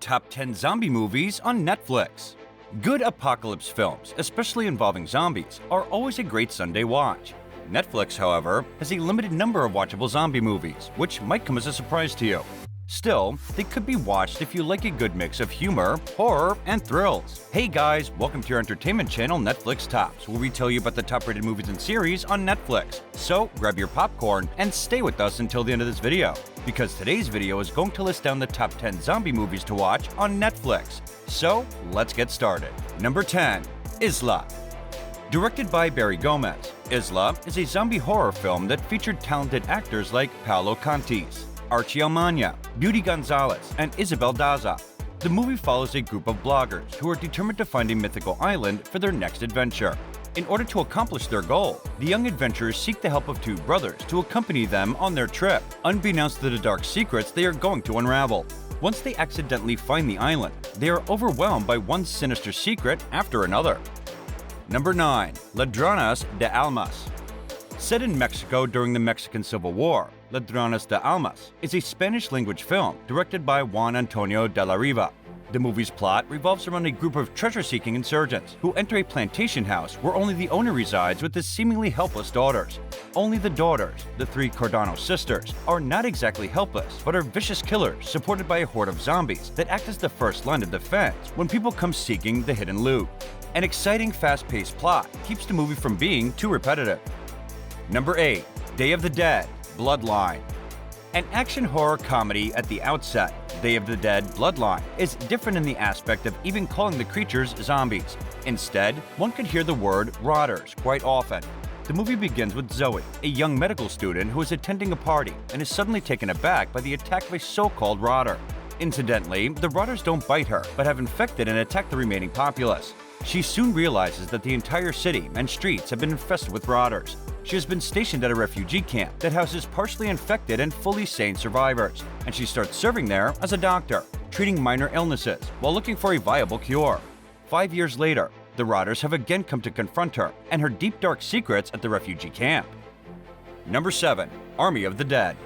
top 10 zombie movies on Netflix. Good apocalypse films, especially involving zombies, are always a great Sunday watch. Netflix, however, has a limited number of watchable zombie movies, which might come as a surprise to you. Still, they could be watched if you like a good mix of humor, horror, and thrills. Hey guys, welcome to your entertainment channel Netflix Tops, where we tell you about the top-rated movies and series on Netflix. So grab your popcorn and stay with us until the end of this video, because today's video is going to list down the top 10 zombie movies to watch on Netflix. So let's get started. Number 10. Isla. Directed by Barry Gomez, Isla is a zombie horror film that featured talented actors like Paolo Contis, Archie Almagna, Beauty Gonzalez, and Isabel Daza. The movie follows a group of bloggers who are determined to find a mythical island for their next adventure. In order to accomplish their goal, the young adventurers seek the help of two brothers to accompany them on their trip, unbeknownst to the dark secrets they are going to unravel. Once they accidentally find the island, they are overwhelmed by one sinister secret after another. Number 9. Ladrones de Almas. Set in Mexico during the Mexican Civil War, Ladrones de Almas is a Spanish-language film directed by Juan Antonio de la Riva. The movie's plot revolves around a group of treasure-seeking insurgents who enter a plantation house where only the owner resides with his seemingly helpless daughters. Only the daughters, the three Cardano sisters, are not exactly helpless, but are vicious killers supported by a horde of zombies that act as the first line of defense when people come seeking the hidden loot. An exciting, fast-paced plot keeps the movie from being too repetitive. Number 8. Day of the Dead, Bloodline. An action horror comedy at the outset, Day of the Dead Bloodline is different in the aspect of even calling the creatures zombies. Instead, one could hear the word rotters quite often. The movie begins with Zoe, a young medical student who is attending a party and is suddenly taken aback by the attack of a so-called rotter. Incidentally, the rotters don't bite her, but have infected and attacked the remaining populace. She soon realizes that the entire city and streets have been infested with rotters. She has been stationed at a refugee camp that houses partially infected and fully sane survivors, and she starts serving there as a doctor, treating minor illnesses while looking for a viable cure. 5 years later, the rotters have again come to confront her and her deep dark secrets at the refugee camp. Number 7. Army of the Dead.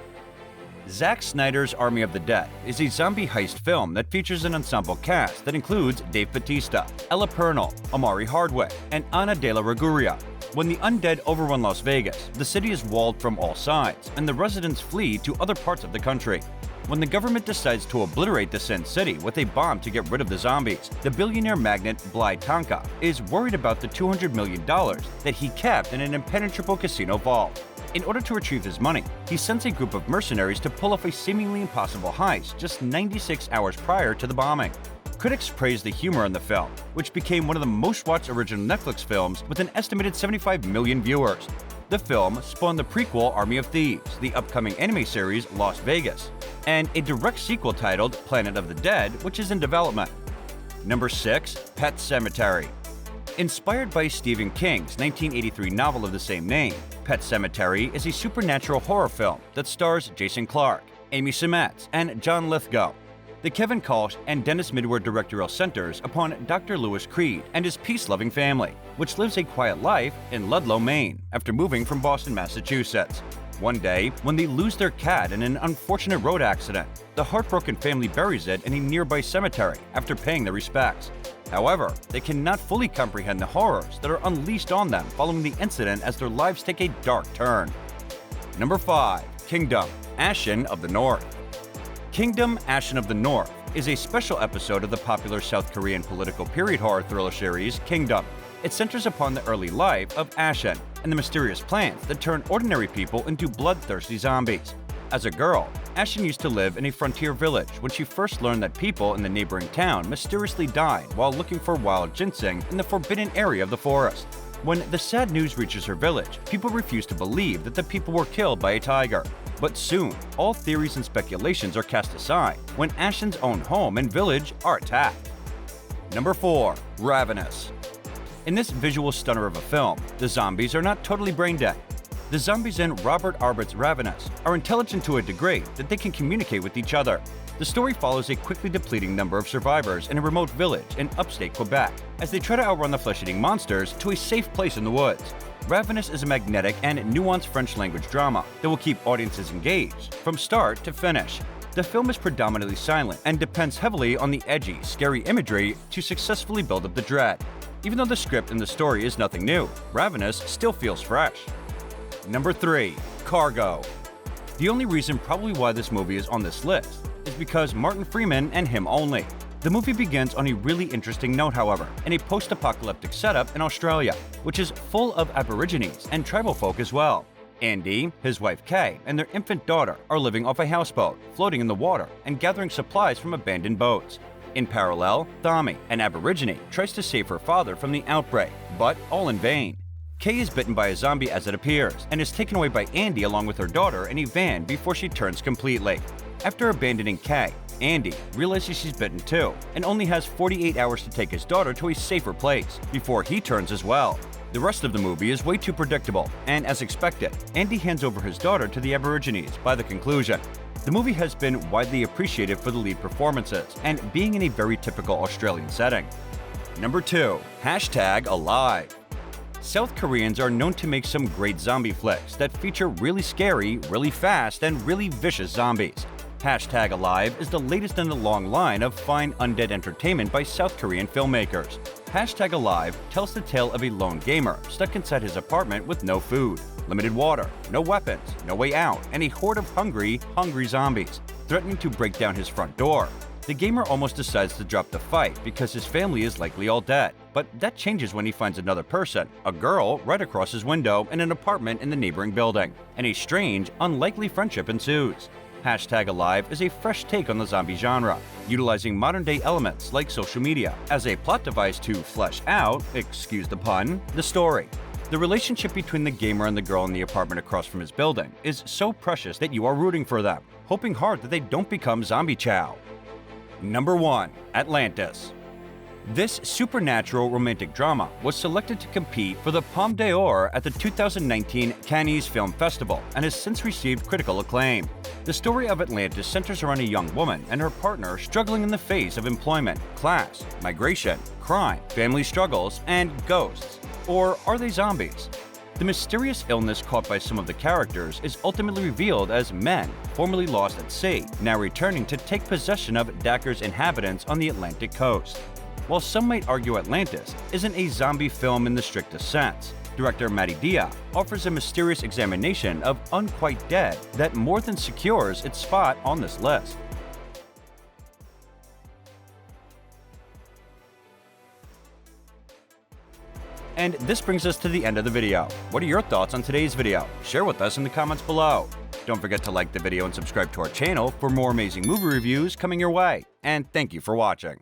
Zack Snyder's Army of the Dead is a zombie heist film that features an ensemble cast that includes Dave Bautista, Ella Purnell, Amari Hardwick, and Ana de la Reguera. When the undead overrun Las Vegas, the city is walled from all sides, and the residents flee to other parts of the country. When the government decides to obliterate the Sin City with a bomb to get rid of the zombies, the billionaire magnate Bly Tonka is worried about the $200 million that he kept in an impenetrable casino vault. In order to retrieve his money, he sends a group of mercenaries to pull off a seemingly impossible heist just 96 hours prior to the bombing. Critics praised the humor in the film, which became one of the most-watched original Netflix films with an estimated 75 million viewers. The film spawned the prequel Army of Thieves, the upcoming anime series Las Vegas, and a direct sequel titled Planet of the Dead, which is in development. Number 6. Pet Sematary. Inspired by Stephen King's 1983 novel of the same name, Pet Sematary is a supernatural horror film that stars Jason Clarke, Amy Seimetz, and John Lithgow. The Kevin Kolsch and Dennis Midward directorial centers upon Dr. Lewis Creed and his peace-loving family, which lives a quiet life in Ludlow, Maine, after moving from Boston, Massachusetts. One day, when they lose their cat in an unfortunate road accident, the heartbroken family buries it in a nearby cemetery after paying their respects. However, they cannot fully comprehend the horrors that are unleashed on them following the incident as their lives take a dark turn. Number 5. Kingdom, Ashen of the North. Kingdom, Ashen of the North is a special episode of the popular South Korean political period horror thriller series Kingdom. It centers upon the early life of Ashen and the mysterious plants that turn ordinary people into bloodthirsty zombies. As a girl, Ashen used to live in a frontier village when she first learned that people in the neighboring town mysteriously died while looking for wild ginseng in the forbidden area of the forest. When the sad news reaches her village, people refuse to believe that the people were killed by a tiger. But soon, all theories and speculations are cast aside when Ashen's own home and village are attacked. Number 4. Ravenous. In this visual stunner of a film, the zombies are not totally brain-dead. The zombies in Robert Arbert's Ravenous are intelligent to a degree that they can communicate with each other. The story follows a quickly depleting number of survivors in a remote village in upstate Quebec as they try to outrun the flesh-eating monsters to a safe place in the woods. Ravenous is a magnetic and nuanced French language drama that will keep audiences engaged from start to finish. The film is predominantly silent and depends heavily on the edgy, scary imagery to successfully build up the dread. Even though the script and the story is nothing new, Ravenous still feels fresh. Number 3. Cargo. The only reason probably why this movie is on this list is because Martin Freeman and him only. The movie begins on a really interesting note, however, in a post-apocalyptic setup in Australia, which is full of Aborigines and tribal folk as well. Andy, his wife Kay, and their infant daughter are living off a houseboat, floating in the water and gathering supplies from abandoned boats. In parallel, Thami, an Aborigine, tries to save her father from the outbreak, but all in vain. Kay is bitten by a zombie as it appears, and is taken away by Andy along with her daughter in a van before she turns completely. After abandoning Kay, Andy realizes she's bitten too, and only has 48 hours to take his daughter to a safer place before he turns as well. The rest of the movie is way too predictable, and as expected, Andy hands over his daughter to the Aborigines by the conclusion. The movie has been widely appreciated for the lead performances and being in a very typical Australian setting. Number 2. #Alive. South Koreans are known to make some great zombie flicks that feature really scary, really fast, and really vicious zombies. #Alive is the latest in the long line of fine undead entertainment by South Korean filmmakers. #Alive tells the tale of a lone gamer stuck inside his apartment with no food, limited water, no weapons, no way out, and a horde of hungry zombies threatening to break down his front door. The gamer almost decides to drop the fight because his family is likely all dead, but that changes when he finds another person, a girl, right across his window in an apartment in the neighboring building, and a strange, unlikely friendship ensues. #Alive is a fresh take on the zombie genre, utilizing modern-day elements like social media as a plot device to flesh out, excuse the pun, the story. The relationship between the gamer and the girl in the apartment across from his building is so precious that you are rooting for them, hoping hard that they don't become zombie chow. Number 1. Atlantis. This supernatural romantic drama was selected to compete for the Palme d'Or at the 2019 Cannes Film Festival and has since received critical acclaim. The story of Atlantis centers around a young woman and her partner struggling in the face of employment, class, migration, crime, family struggles, and ghosts. Or are they zombies? The mysterious illness caught by some of the characters is ultimately revealed as men, formerly lost at sea, now returning to take possession of Dakar's inhabitants on the Atlantic coast. While some might argue Atlantis isn't a zombie film in the strictest sense, director Mati Diop offers a mysterious examination of unquite dead that more than secures its spot on this list. And this brings us to the end of the video. What are your thoughts on today's video? Share with us in the comments below. Don't forget to like the video and subscribe to our channel for more amazing movie reviews coming your way. And thank you for watching.